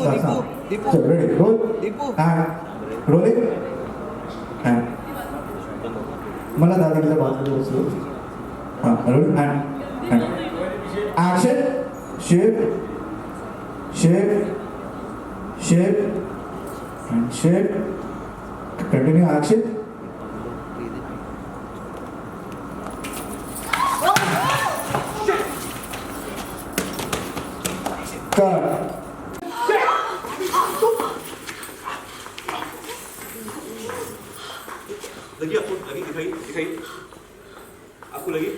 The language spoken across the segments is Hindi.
चल ready roll and rolling and मला दादाला बाजूला बसलो हां roll and action shape and shape continue action cut लगी आपको लगी दिखाई आपको लगी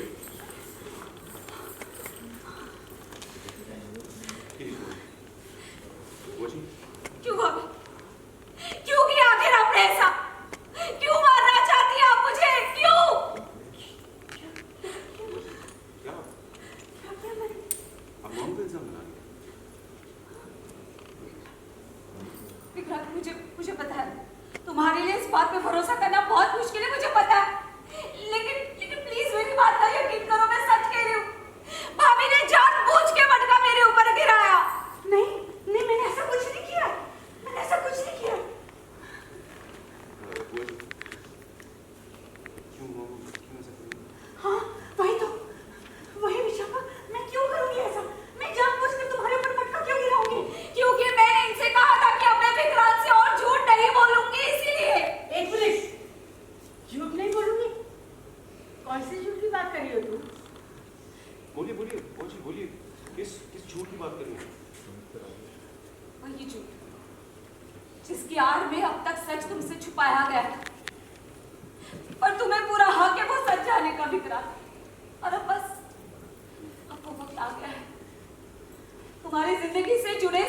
क्यों भाभी क्यों किया आखिर आपने ऐसा क्यों मारना चाहती हैं आप मुझे क्यों क्या आप मॉम का इल्जाम लगा विक्रांत मुझे पता है तुम्हारे लिए इस बात पे भरोसा करना बहुत मुश्किल है मुझे पता है लेकिन प्लीज मेरी बात का यकीन करो मैं सच कह रही हूँ भाभी ने जानबूझ के मटका मेरे ऊपर गिराया नहीं मैंने ऐसा कुछ नहीं किया क्यों ऐसा करेंगे? हाँ वही विशाखा मैं क्यों करूंगी ऐसा मैं जानबूझ के तुम्हारे ऊपर मटका क्यों गिराऊंगी क्योंकि मैंने इनसे कहा था कि अब मैं विक्रांत से और झूठ नहीं बोलूंगी इसीलिए एक मिनट झूठ नहीं बोलूंगी कौन सी झूठ की बात कर रही हो तुम बोलिए किस झूठ की बात कर रही हैं? वही झूठ जिसकी आड़ में अब तक सच तुमसे छुपाया गया है पर तुम्हें पूरा हक है वो सच जाने का विक्रांत और अब वो वक्त आ गया है तुम्हारी जिंदगी से जुड़े